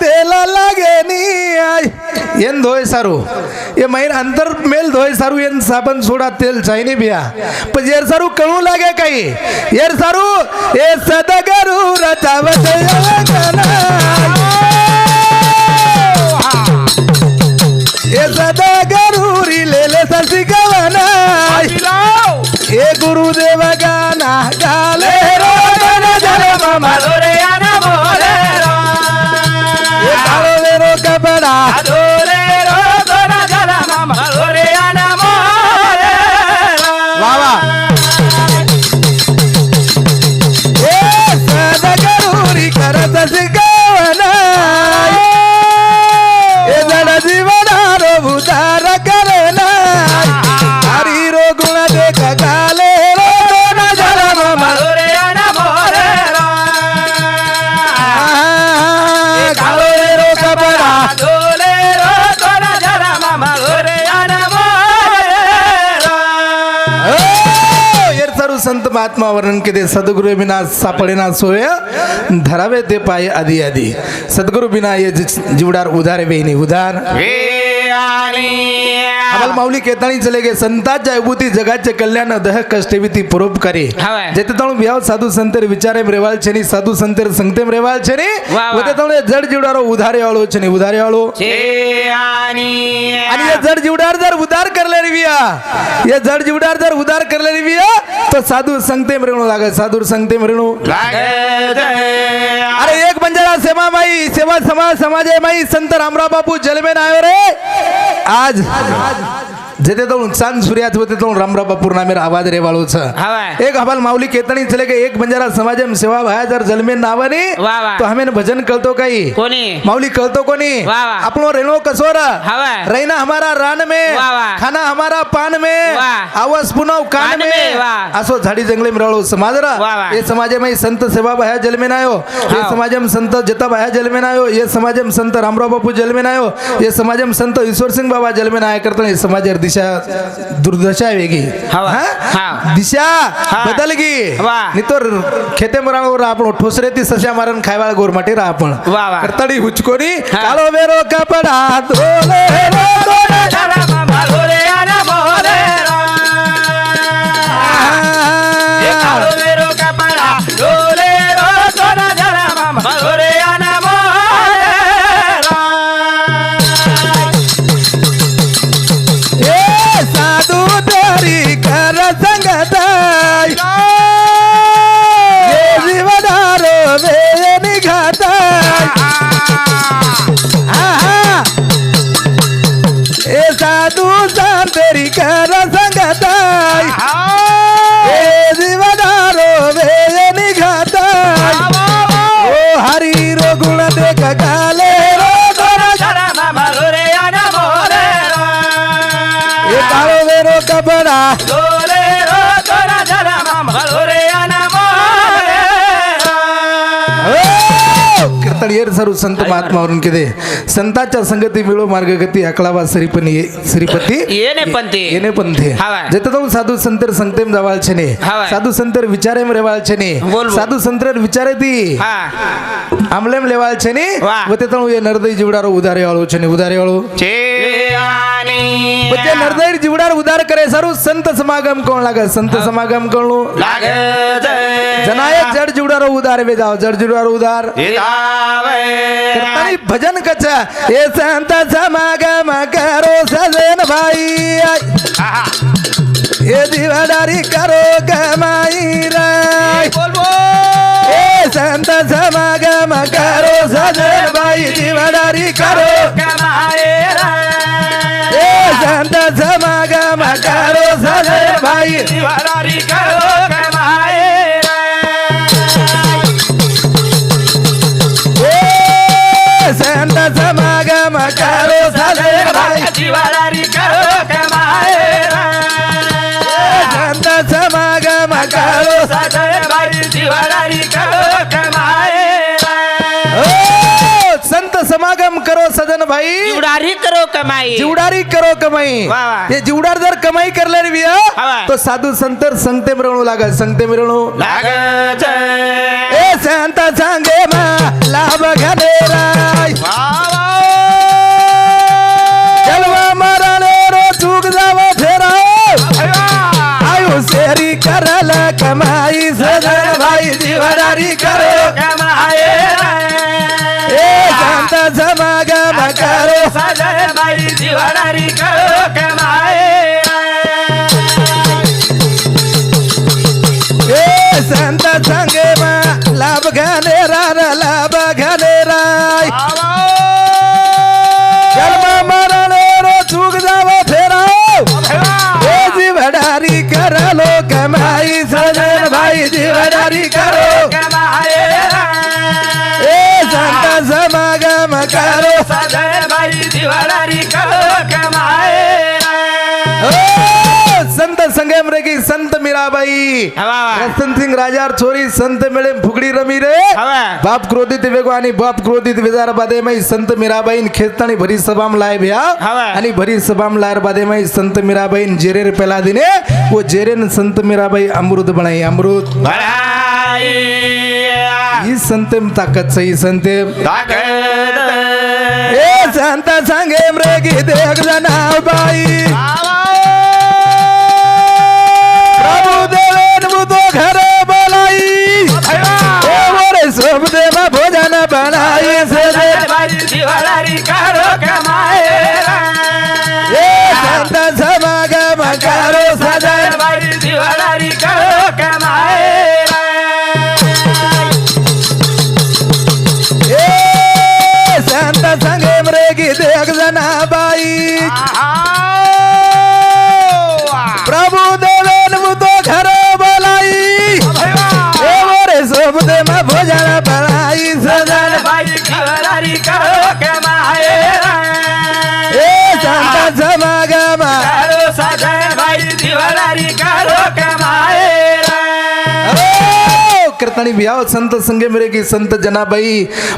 तेल लागे नी एन धोए सारू ये महीन अंतर मेल धोए सारू एन साबन सोडा तेल चाहिए भैया पर येर सारू कणू लागे कई येर सारू ये सदगरू रचावत ये सदगरू रिलेले ससिकवना ये गुरुदेव गाना गाले रो जल मामा रे आना बोले रो ये कालो वेरो कपड़ा धोले रो दोना जल मामा रे आना बोले रो वाह वाह ये सदगरूरी करत सिकवना ये जड़ जीवना रो उदार करना हरि रो गुण देख काले रो दोना जल मामा रे आना बोले रो कालो वेरो कपड़ा धोले रो दोना जल मामा रे आना बोले रो येर सारू संत महात्मा वर्णन केले सद्गुरु बिना सापडेना सोय धरावे ते पाय आधी आधी सद्गुरु बिना ये जीवडार उधार वेणी उधार अमल माऊली केताणी चले गे संतांच्या विभूती जगाचे कल्याण दह कष्टविती परोपकारी जेते तणु बियाव साधू संतर विचारे रेवाल छेनी साधू संतर संगतेम रेवाल छेनी वते तणु जड जीवडारो उधारे वाळो छेनी उधारे वाळो आणि ये जड जीवडार जर उधार करले रिविया ये जड जीवडार जर उधार करले रिविया तो साधू संगतेम रेणू लागे साधू संगतेम रेणू लागे अरे एक बंजारा सेवा माई सेवा समाजे माई संत रामराव बापू जलमेन आयो रे आज जेते तो चांद सूर्यात होते तो रामराव बापूर नामेर आवाज रे वाळो छ एक हवाल माऊली केतणी चले के एक बंजारा समाजम सेवा भाया जर जलमेन नावनी तो हमें भजन कळतो काही कोणी माऊली कळतो कोणी आपनो रेणो कसोर रैना हमारा रान में खाना हमारा पान में आवाज पुनव कान में असो झाडी जंगले मिराळो समाजरा ये समाजे में संत सेवा भाया जलमेन आयो ये समाजम संत जता भाया जलमेन आयो ये समाजम संत रामराव बापू जलमेन आयो ये समाजम संत ईश्वर सिंह बाबा जलमेन आया करता ये समाजर दिशा दुर्दशा वेगी दिशा बदल गी नितोर खेते मरावर आपण ठोसरेती सस्या मारन खायवाळ गोरमाटी रा आपण करतडी हुचकोनी कालो वेरो कपडा धोले रो दोना जरा मामा रे आना बोले रो ये कालो वेरो कपडा धोले रो दोना जरा मामा रे आना बोले रो ये साधू तोरी कर संगत ये जीवदारो वे निघात ए साधू संतरी कर संगत ए जीवदारो वे निघात ओ हरि रो गुण देख काले रो दोना जरा मामा रे आना बोले रो ये कालो वेरो कपड़ा धोले रो दोना जरा मामा रे आना बोले रो कीर्तन येर सरू संत महात्मा वरून केले संतांच्या संगती मिळो मार्गगती अकळावा श्रीपती येने पंथे जेते तो साधू संतर संगतेम जावाल छने साधू संतर विचारेम रेवाल छने साधू संतर विचारे ती आमलेम लेवाल छने वते तो ये नरदई जीवडारो उधारे वाळो छने उधारे वाळो छे आनी वते नरदई जीवडार उधार करे सारू संत समागम कोण लागे संत समागम कोण लागे जनायक जड जीवडारो उधार वे जाओ जड जीवडारो उधार करतानी भजन कचा ये संत समागम करो सजन भाई ये दीवादारी करो कमाई रे ये संत समागम करो सजन भाई दीवादारी करो कमाई रे ये संत समागम करो सजन भाई दीवादारी करो कमाई संत समागम करो सजन भाई दीवादारी करो कमाए संत समागम करो सजन भाई दीवादारी करो कमाए संत समागम करो सजन भाई जीवडारी करो कमाई ये जीवडार जर कमाई करले रे तो साधू संतर संगते मिळवू लागा संगते मिळवू लागा ए संत संगे मा लाभ घनेराय जिवाडारी करो कमाए ए संत समागम करो सजन भाई जिवाडारी करो कमाए ए संत संगे में लाभ घनेरा लाभ घनेराय जन्म मरण रो चूक जावो फेराओ ए जिवाडारी करो लो कमाई सजन भाई जिवाडारी करो कमाए ए संत समागम करो सजन भाई जिवाडारी करो कमाए संत संगम रे की संत मीराबाई रतन सिंह राजार छोरी संत मेळे फुगडी रमी रे बाप क्रोधित वेगो आणि बाप क्रोधित विजार बादे मै संत मीराबाई खेतानी भरी सभाम लाय भ्या आणि भरी सभाम लायर बादे मै संत मीराबाई जेरेर पेला दिने वो जेरेन संत मीराबाई अमृत बनाई अमृत बनाई ही संतेम ताकत सही संतेम ताकत ए संत संगम रे की देख जनाव बाई प्रभु देवेन मुतो घर बोलाई ओ मोरे सब देव भोजन बनाई सजन भाई जिवाडारी करो कमाए ए संत समागम करो सजन भाई जिवाडारी करो कमाए ए संत संगम रे की देख जना बाई प्रभु देवेन मुतो घर बोलाई ए मोरे सब देव भोजन बनाई सजन भाई जिवाडारी करो कमाए ए संत समागम करो सजन भाई जिवाडारी करो कमाए करतानी बियाव संत संगे मेरे की संत जनाबाई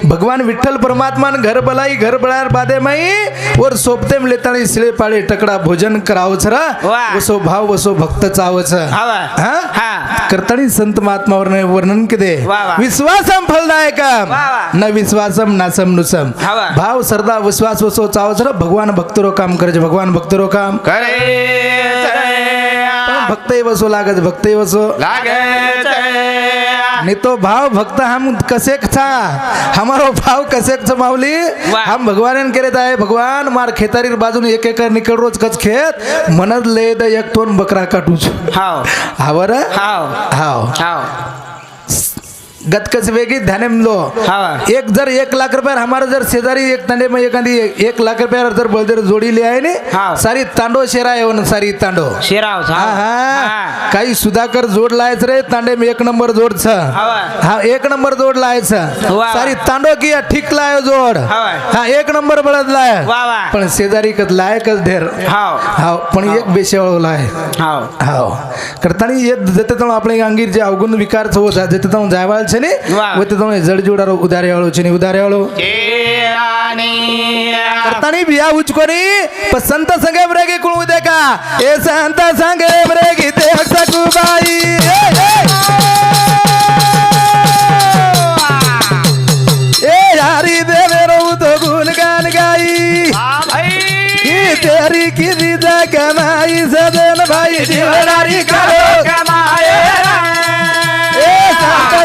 भगवान विठ्ठल परमात्मा घर बलाई घर बळार बादे माई और सोपते में लेतानी सिले पाळे टकडा भोजन करावच रा वसो भाव वसो भक्त चावच हां करतानी संत महात्मावर वर्णन केले विश्वासम फलदायकम न विश्वासम नासम नुसम भाव श्रद्धा विश्वास वसो चावच रा भगवान भक्तरो काम करे भगवान भक्तरो काम करे भक्त वसो लागत भक्त वसो लागत नहीं तो भाव भक्त हम कसे था हमारो भाव कसे माऊली हम भगवान करे है भगवान मार खेतारी बाजून एक एकर निकल रोज कच खेत मनद ले द एक टोन बकरा काटू हाव हावर हाव हाव हाव गतकच वेगी ध्याने लो एक जर 1 लाख रुपये हमारा जर शेजारी एक तांडे में एखादी 1 लाख रुपये जर बोलते जोडी ले आहे ने सारी तांडो शेरा आहे सारी तांडो शेराव हा काही सुधाकर जोड लायच रे तांडे में 1 नंबर जोड छ हा 1 नंबर जोड लायच सारी तांडो की ठीक लायो जोड हा 1 नंबर बळद लाय पण शेजारी कद लाय कद ढेर हाव हाव पण एक बेशेवळ लाय हाव हाव करतानी ये जते तो आपले अंगीर जे अवगुण विकार छो जते तो जायवाल छे ने वते तो जड जोडारो उधारे वाळो छे ने उधारे वाळो करतानी बिया उचकोनी पण संत संगे बरेगी कुळ देखा ए संत संगे बरेगी देख सकू बाई ए यारी देवे रो तो गुण गान गाई भाई तेरी की दीदा कमाई सदन भाई जिवाडारी करो कमाए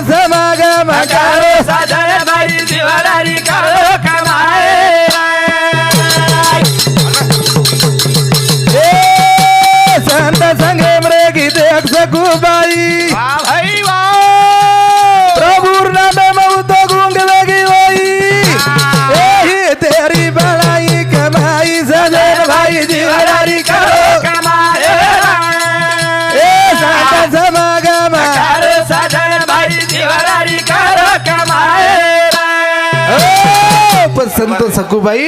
समागम करो सजन भाई जिवाडारी करो कमाए ए संत संगे मरे की देख सकू बाई भाई प्रभु नाम मऊत गुंग लगी होई ए तेरी बड़ाई कमाई सजन भाई जिवाडारी करो कमाए ए संत समागम करो सजन भाई जिवाडारी करो कमाए संत सकुबाई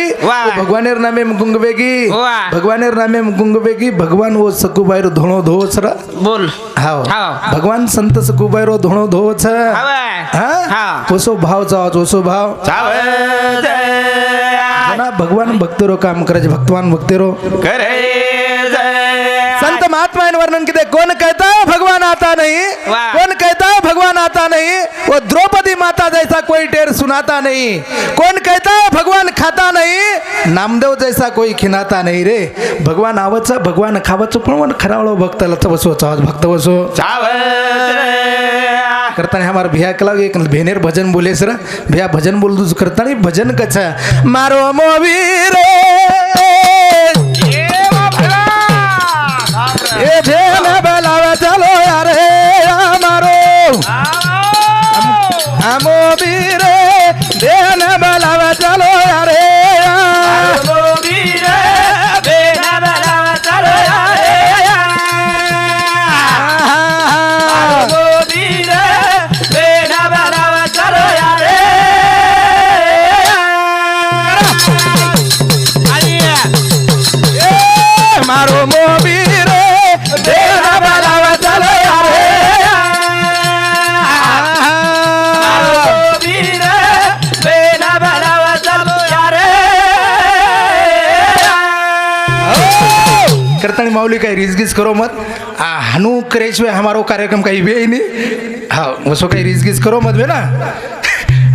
भगवानेर नामे गुंगबेगी भगवानेर नामे गुंगबेगी भगवान वो सकुबाई रो धोणो धोवच रा बोल हाव भगवान संत सकुबाई रो धोणो धोवच हां ओसो भाव चाव ओसो भाव जना भगवान भक्तरो काम करे भगवान भक्तरो करे संत महात्मा ने वर्णन किया कौन कहता है भगवान आता नहीं कौन कहता है भगवान आता नहीं वो द्रौपदी माता जैसा कोई टेर सुनाता नहीं कौन कहता है भगवान खाता नहीं नामदेव जैसा कोई खिनाता नहीं रे भगवान आवच भगवान खावच पण खरावळो भक्त लथ बसो भक्त बसो करताना हमार भैया कला एक भेनेर भजन बोले सर भैया भजन बोल दू करताना भजन कचा मारो मोवीर ए भेन बलावा चलो यार मारो हमो वीर भेन बलावा चलो यार मारो मोवीर भेन बलावा चलो यार करतानी माऊली काही रिजगिज करो मत हनु करेशिवाय हमारो कार्यक्रम काही वे नहीं हाँ वसो काही रिजगिज करो मत वे ना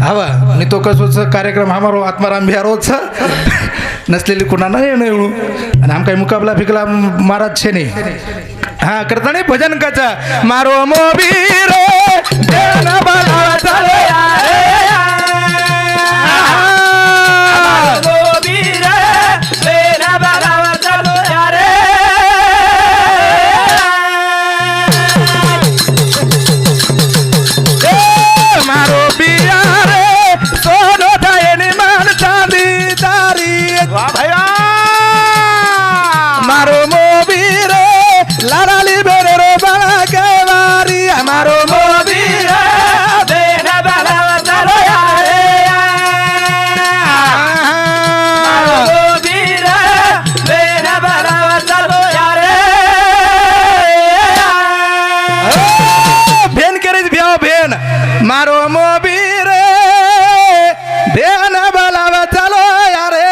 हवा नहीं तो कसोच कार्यक्रम हमारो आत्माराम बिहारोच नसलेली कुणाला नाही आणि आम काही मुकाबला फिकला महाराज छे नाही हाँ करतानी भजन कचा मारो मोवीर भेन बलावा चलो मारो बिया रे सोनो थाए नि मान चांदी तारी मारो मोवीर लाराली बेरे रो बना के वारी मारो मोवीर भेन बलावा चलो यारे मोवीर भेन बलावा चलो यारे भेन करेज भ्याव भेन मारो मोवीर भेन बलावा चलो यारे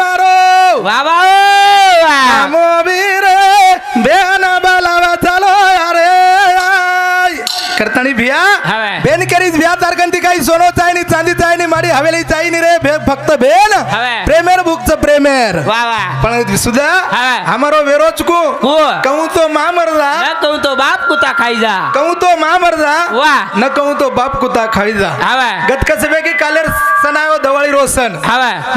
मारो मोवीर भेन बलावा चलो यारे करतानी भिया बेन करीज भ्या तारकंती काही सोनो चायनी चांदी चायनी मारी हवेली चायनी रे फक्त बेन प्रेमेर भुकच प्रेमेर पण सुद्धा हमारो वेरोच को कहूं तो मां मरदा न कहूं तो बाप कुत्ता खाई जा कहूं तो मां मरदा वाह न कहूं तो बाप कुत्ता खाई जा गत कसबे की कालेर सनायो दवाळी रोशन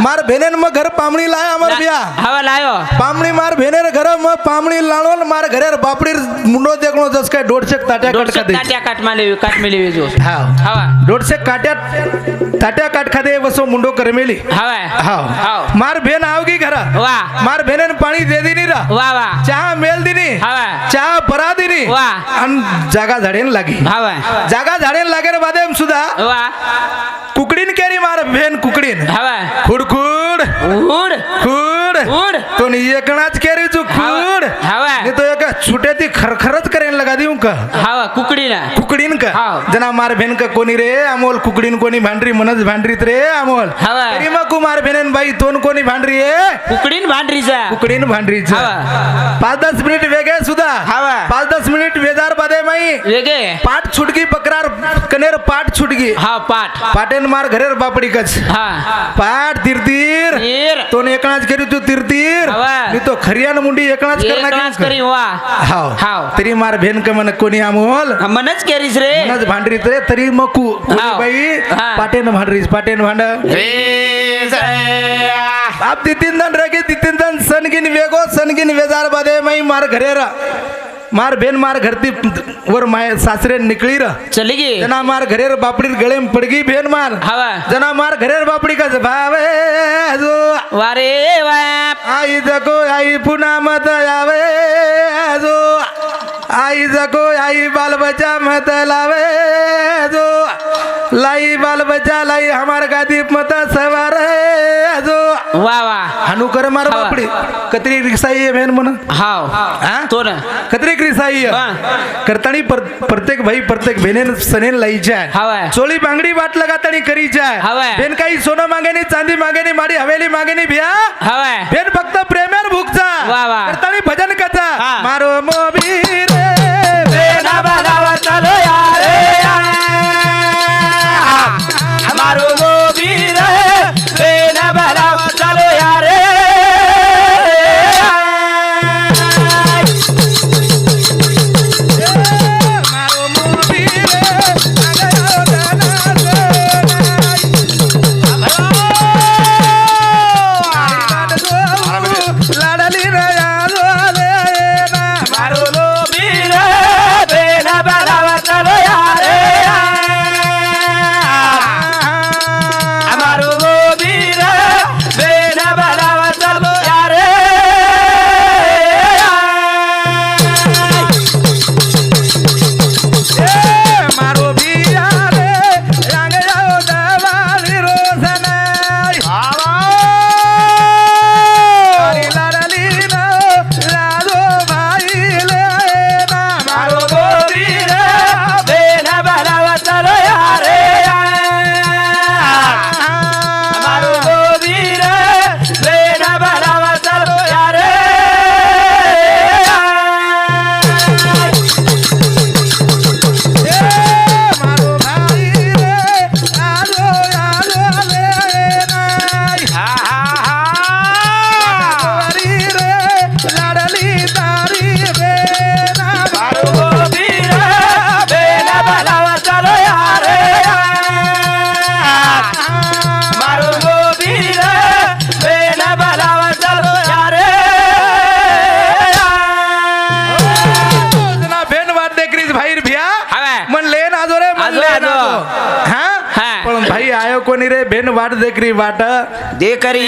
मार भेनेन म घर पामणी लाया अमर बिया हवा लायो पामणी मार भेनेर घर म पामणी लाणोन मार घरेर बापडीर मुंडो देखणो जस काय डोडशेक ताट्या कटका दे ताट्या काट मेली जो हवा डोडशेक काट्या ताट्या काट खादे वसो मुंडो करमेली हवा मार भेन आवगी घरा वाह मार भेनेन पाणी दे दिनी रा वाह चहा मेल दिनी चहा परा दिनी अन जागा झाडेन लागी जागा झाडेन लागे रे बादेम सुद्धा कुकडीन केरी मार भेन कुकडीन खुडखुड उड खुड उड तो नी एकणाच केरी तू खुड नी तो एक छुटे ती खरखरच करेन लगा देऊ का कुकडीन का जना मार भेन का कोणी रे अमोल कुकडीन कोणी भांडरी मनच भांडरीत रे अमोल तरी मग कुमार भेनेन बाई तोन कोणी भांडरी आहे कुकडीन भांडरीचा 5-10 मिनिट वेगे सुद्धा 5-10 मिनिट वेदार बादे माई वेगे पाट छुटकी पकरार कनेर पाट छुटकी पाटेन मार घरेर बापडी कच पाट तिरतीर तो एकणाच करी तू तिरतीर मी तो खरियान मुंडी एकणाच करना तरी मार भेन का मन कोणी अमोल मनच केरीस रे मनच भांडरीत रे तरी मग बाई पाटेन भांड आप तितीन दन रगे तितीन दन सनगिन वेगो सनगिन वेजार बादे मई मार घरेरा मार भेन मार घरती वर माय सासरे निकली र चली गई जना मार घरेर बापडी गळे में पड़ गई भेन मार जना मार घरेर बापडी का भावे जो वारे बाप आई जको आई पुना मत आवे जो आई जको आई बाल बच्चा मत लावे जो लाई बाल बच्चा लाई हमार गादी मत सवार जो वाह हनु कर मार बापडी कतरी रिक्साई है भेन मन तो ना कतरी रिक्साई है करतानी प्रत्येक भाई प्रत्येक भेनेन सनेन लाई जाय चोली बांगडी बाट लगातानी करी जाय भेन काही सोनं मागे नाही चांदी मागे नाही माडी हवेली मागे नाही भिया भेन फक्त प्रेमेर भुकचा करतानी भजन कथा मारो मोबीर भेना बालावा चलो यारे हमारो मोबीर भेना बालावा चलो यारे मारो मोबीर भाई आयो कोणी रे बेन वाट देखरी वाट दे करी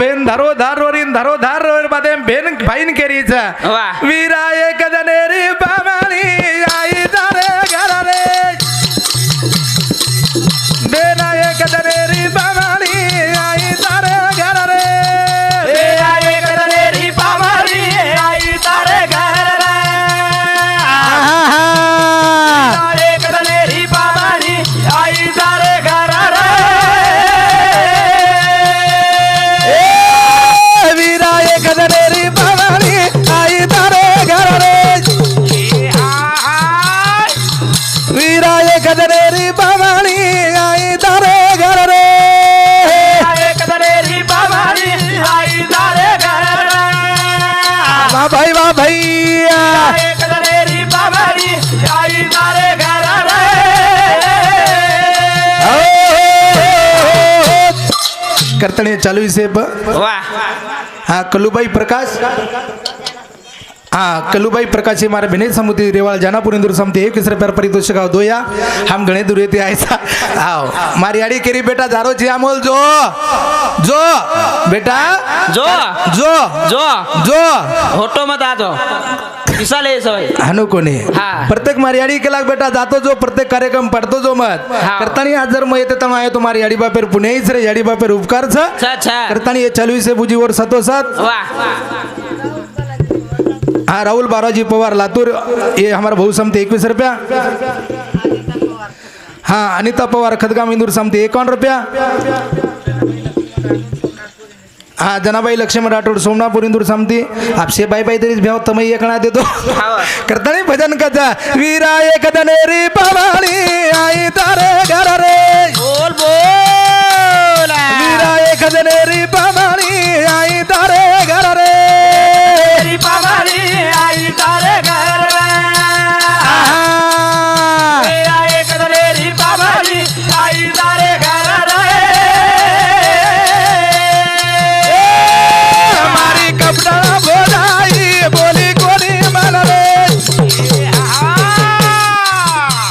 बेन धरो धार बादे बेन भाईन केरीच वा वीरा एक दनेरी पामाली आई तारे घर रे बेना एक दनेरी पामाली आई तारे घर रे एक दनेरी पामाली आई तारे घर रे एक दनेरी पामाली आई तारे घर रे वीरा एक दनेरी पामाली आई तारे घर रे वीरा एक दनेरी पामाली आई तारे घर रे एक दनेरी पामाली आई तारे घर रे वाह भैया एक दनेरी पामाली आई तारे घर रे करतणे चालू इसे वाह हाँ कल्लूबाई प्रकाश हाँ कल्लूबाई प्रकाश हे मारे बहने समुद्री रेवाल जानापुर इंदूर समते 21 रुपया पारितोषिक आओ दोया हम गणे दूर येते आयसा आओ मारी आड़ी केरी बेटा जारो छी अमोल जो जो बेटा जो जो जो जो होटो मत आ जो किसा ले सवय हनु कोणी हाँ. प्रत्येक मारियाडी केला बेटा जातो जो प्रत्येक कार्यक्रम पडतो जो मत हाँ. करतानी आज जर मग येते तर आयो तुम्हारी याडी बापेर पुणेच रे याडी बापेर उपकार छ अच्छा करतानी ये चालू से बुजी वर सतोसात वाह हाँ राहुल बाराजी पवार लातूर ये हमारा भाऊ समते 21 रुपया हाँ अनिता पवार खदगाम इंदूर समते 51 रुपया हाँ जनाबाई लक्ष्मण राठोड सोमनापुर इंदूर समती आपसे बाई बाई तरीच भ्याव तमई एकणा देतो करता नाही भजन कथा वीरा एक दनेरी पावाली आई तारे घर रे बोल बोल वीरा एक दनेरी पावाली आई तारे घर रे तेरी पावाली आई तारे घर रे मेरा एक दनेरी पावाली आई तारे घर रे हमारी कपड़ा बोलाई बोली कोनी मन रे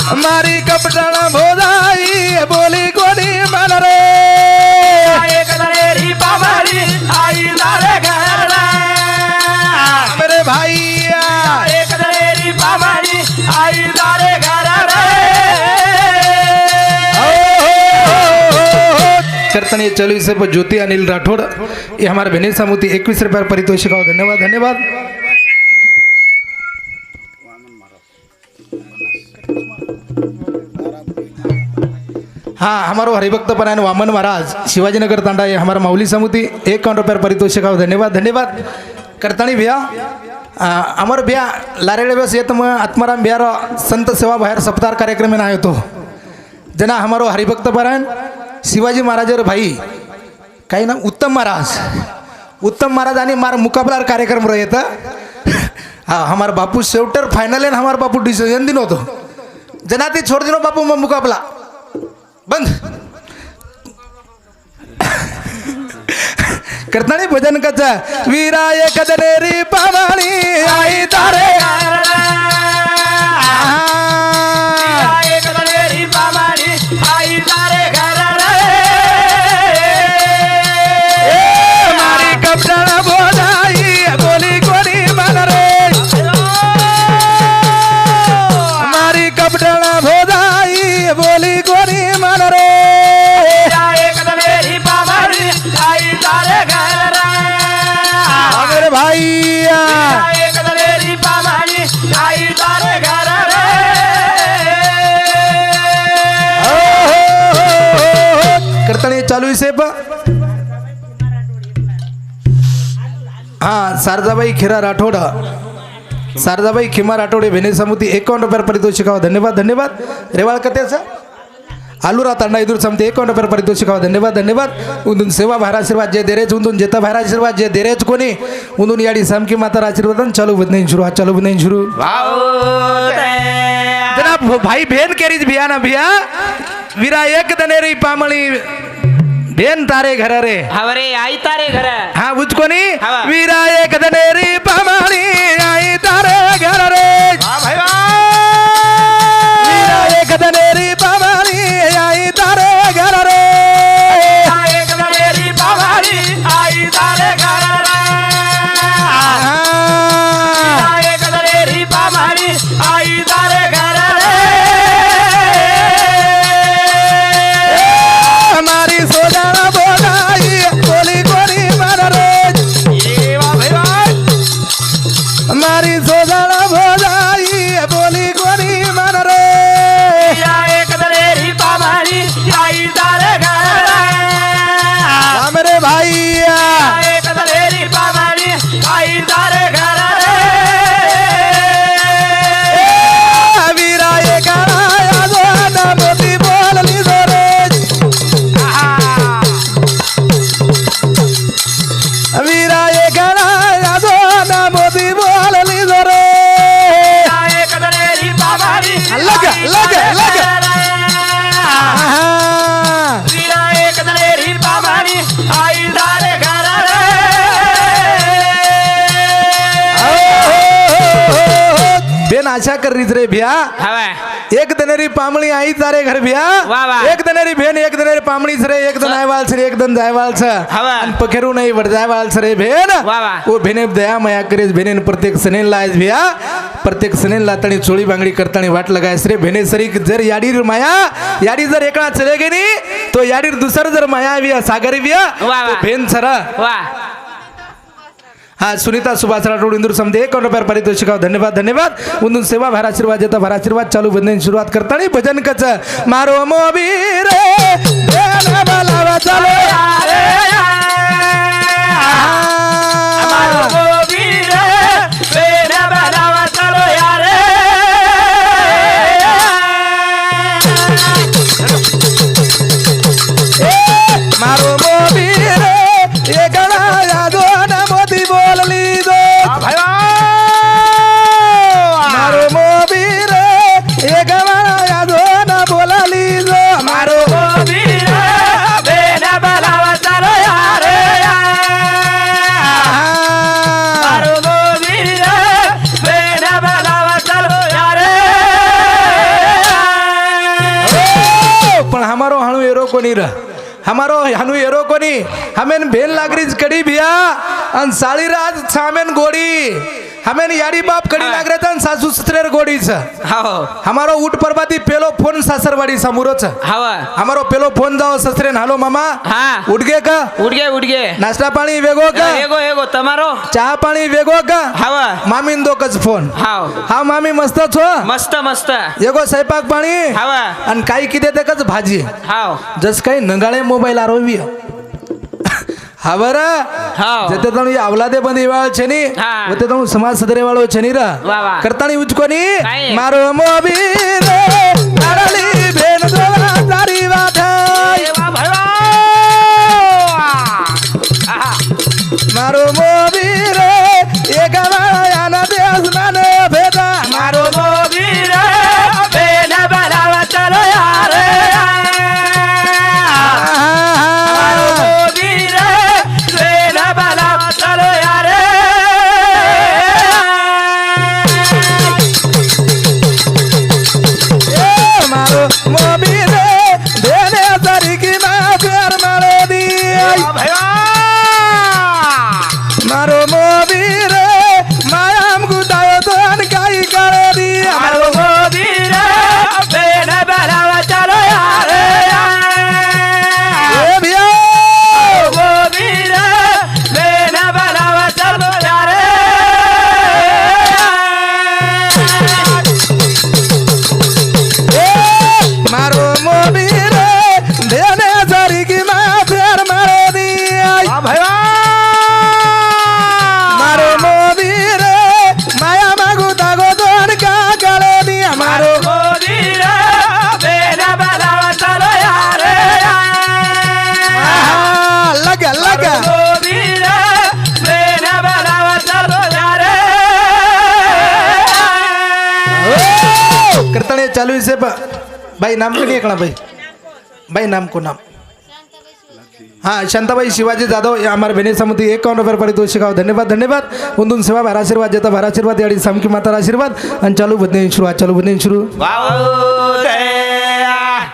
हमारी कपड़ा बोलाई बोली कोनी मन रे एक दनेरी पावाली आई तारे घर रे मेरे भाईया एक दनेरी पावाली आई तारे घर रे कीर्तन ये चलो इसे पर ज्योति अनिल राठौड़ ये हमारे बहनी समूति 21 रुपया पारितोषिक आओ धन्यवाद धन्यवाद हाँ हमारो हरिभक्त परायण वामन महाराज शिवाजीनगर तांडा ये हमारा माऊली समिति 51 रुपया पारितोषिक आओ धन्यवाद धन्यवाद करतानी भैया अमर भैया लारेडे बस ये तुम आत्माराम भैया संत सेवा बाहेर सप्ताह कार्यक्रम में आयो तो जना हमारो हरिभक्त परायण शिवाजी महाराजर भाई काही ना उत्तम महाराज आणि मार मुकाबला कार्यक्रम रहता हाँ हमारा बापू शेवटर फाइनल है हमारा बापू डिसीजन दिन होतो जनाती छोड़ दिनो बापू मैं मुकाबला बंद करता नहीं भजन कचा वीरा एक दनेरी पावाली आई तारे एक दनेरी पावाली आई तारे घर रे हमारी कपड़ा बोलाई बोली कोनी मन रे हमारी कपड़ा बोलाई बोली कोनी मन रे एक दनेरी पावाली आई तारे घर रे मेरे भाईया एक दनेरी पावाली आई तारे घर रे कीर्तन ये चालू इसे हाँ शारदाबाई खिरा राठोड शारदाबाई खिमा राठोडे भेने समुती 51 रुपया पारितोषिक आओ धन्यवाद धन्यवाद रेवाळ कथेचा आलूरा तांडा इधर समते 51 रुपया पारितोषिक आओ धन्यवाद धन्यवाद उंदून सेवा बाहेर आशीर्वाद जे देरेच उंदून जेता बाहेर आशीर्वाद जे देरेच कोणी उंदून याडी सामकी माता आशीर्वाद चालू बद नहीं शुरू चालू बद नहीं शुरू जनाब भाई भेन केरीज भिया ना भिया वीरा एक दनेरी पामळी भेन तारे घर रे हवरे आई तारे घर हाँ बुझकोनी हाँ। वीरा एक दनेरी पामळी आई तारे घर रे भाई वीरा एक दनेरी पामळी आई तारे घर राम रे भाई एक दलेरी पावानी आई तारे घर वीरा एक आया मोती बोलली रे वीरा एक आया मोती बोलली रे एक दलेरी पावानी लगा लगा लगा वीरा एक दलेरी पावानी आई तारे घर बेन आशा कर रही रे भैया हवे एक दनेरी पामणी आई तारे घर भैया वाह, वाह. एक दनेरी भेन एक दनेरी पामणी रे एक दन आयवाल रे एक दन जायवाल छ हवा. अन पखेरू नाही वर जायवाल रे भेन वाह, वाह. ओ भेने दया माया करेस भेने प्रत्येक सनेन लायस भैया प्रत्येक सनेन लातणी चोळी बांगडी करतानी वाट लगायस रे भेने सरी जर याडीर माया याडी जर एकणा चले गेली तो याडीर दुसर जर माया विया सागरी विया वाह, वाह. तो भेन सरा वाह हाँ सुनीता सुभाष राठोड इंदूर समदे 1 रुपया पारितोषिक धन्यवाद धन्यवाद उंदून सेवा भार आशीर्वाद देता भार आशीर्वाद चालू बंधन सुरुवात करता भजन कच मारो मोबीर चालो हमारो गोबीर बेना बनावा चलो यारे मारो मोबीर ये गणा यादो न मोती बोलली दो मारो मोबीर ये गणा यादो न बोलली दो मारो गोबीर बेना बनावा चलो यारे हमारो गोबीर बेना बनावा चलो यारे पण हमारो हाणू एरो कोनी रह हमारो हाणू एरो कोनी हमेन भेन लागरीज कडी भिया अन साळी राज सामेन गोडी हमेन याडी बाप कडी लागरेतन सासू ससरेर गोडी छ हाओ हमारो उठ परबाती पेलो फोन सासरवाडी समोरो छ हवा हमारो पेलो फोन जाओ ससरे हालो मामा हाँ उठ गे का उठ गए नाश्ता पाणी वेगो का एगो एगो तमारो चहा पाणी वेगो का हवा मामीन दो कच फोन हाओ हा मामी मस्त छो मस्त मस्त एगो स्वयंपाक पाणी हवा अन काही किदे ते कच भाजी हाओ जस काही नंगाळे मोबाईल आरोवी हा बरा हाओ जते तणु आवलादे बंदी वाळ छनी हाँ. वते तणु समाज सदरे वाळो छनी रा वाह, वाह. करताणी उचकोनी काय? मारो मोबीर नारली भेन दोला तारी वाठाय मारो मोबीर एक वायाना देस माने भेदा मारो गोबीर बेना बनावा चलो यारे मारो गोबीर बेना बनावा चलो यारे मारो मोबीर देने तारी की मा फेर मारे दी मारो मोबीर मायाम गुदायो दोन काई करे दी मारो गोबीर बेना बनावा चलो यारे ए भिया गोबीर बेना बनावा चलो यारे मारो मोबीर देने तारी की मा फेर मारे दी मारो मोबीर माया मागु दागो दोन का करे दी मारो गोबीर बेना बनावा चलो यारे लगा लगा गोबीर बेना बनावा चलो यारे कीर्तन चालू है से भाई नाम को नहीं कना भाई नाम को नाम हाँ शांताबाई शिवाजी जाधव या हमारे बहने समिति 51 रुपये पारितोषिक धन्यवाद धन्यवाद उंदून सेवा भार आशीर्वाद देता भार आशीर्वाद याडी सामकी माता आशीर्वाद आणि चालू बदने शुरू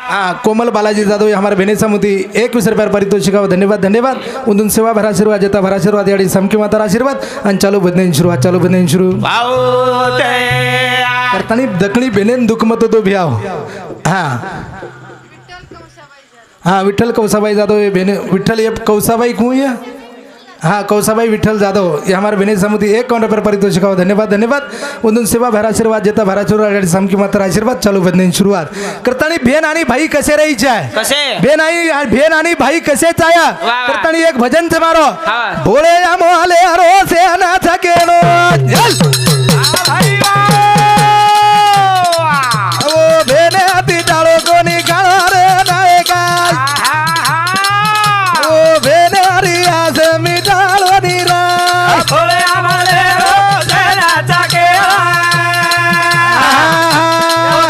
हाँ कोमल बालाजी जाधव या हमारे बहने समिति 21 रुपये पारितोषिक धन्यवाद धन्यवाद उंदून सेवा भार आशीर्वाद देता भार आशीर्वाद याडी सामकी माता आशीर्वाद आणि चालू बदने शुरू करतानी दखणी बेनेन दुख मत तो भ्याव हाँ हाँ विठ्ठल कौसाबाई जाधव ये बेने विठ्ठल ये कौसाबाई कौन है हाँ कौसाबाई विठल जादव ये हमारे विनय समिति 1 काउंटर पर पारितोषिक हो धन्यवाद धन्यवाद उन सेवा भर आशीर्वाद जेता भराचूर गाडी सामकी मात्र आशीर्वाद चालू बदने सुरुवात करतानी भेन आणि भाई कसे रहीचे आहे कसे भेन आणि भाई कसे चाया वा. करतानी एक भजन से मारो हा. भोळे मोहले रो से अनाथ केलो ओ भेने अति डाळो कोणी काळो रे नायका ओ भेने हरी आज मी डाळो निरा भोळे आम्हाले रोजनाचा केला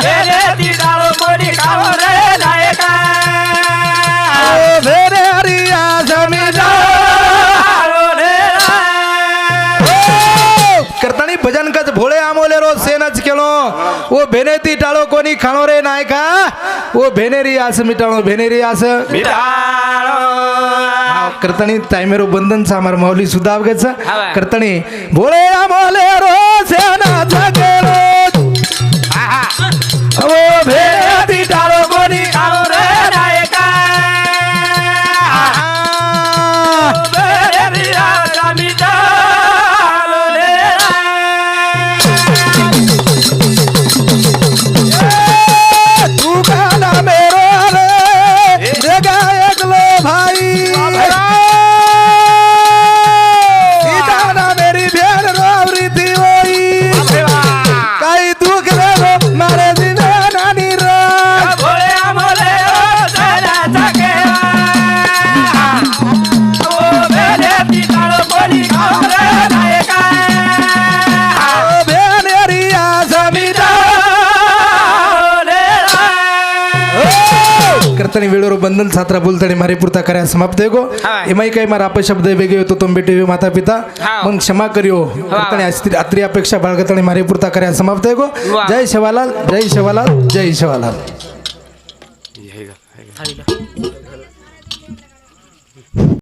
भेने ती डाळो कोणी खाओ रे नायका ओ भेने हरी आज मी डाळो नेला करतानी भजन कच भोळे आमोले रो सेनच केलो ओ भेनेती टाळो कोणी खाणो रे नायका ओ भेनेरी आस मिटाळो भेनेरी आस मिठाळो करतानी टाइमेरो बंधन सामार माऊली सुद्धा अवगच हवा. करतानी भोळे आमोले रो सेनाचा केलो ओ भेनेती टाळो कोणी खाओ रे नायका भेने ती डाळो मिठाळो नेला तू गाना मेरो रे जगा एकलो भाई सीताना मेरी भेन रोवरीती होई काही दुख रे गो मारे दिने नानी रे भोळे आम्हाले रोजनाचा केला ओ भेने ती डाळो कोणी खाओ रे नायका ओ भेन रिया समिता करतानी वेळोर बंधन छात्रा बोलतानी मारे पुरता कार्य समाप्त है गो हाँ. एमाई काही मारा अपशब्द वेगळे होतो तुम बेटे माता पिता हाँ. मग क्षमा करियो करतानी अत्री अपेक्षा बाळगतानी मारे पुरता कार्य समाप्त है गो वाह. जय शिवालाल जय शिवालाल जय शिवालाल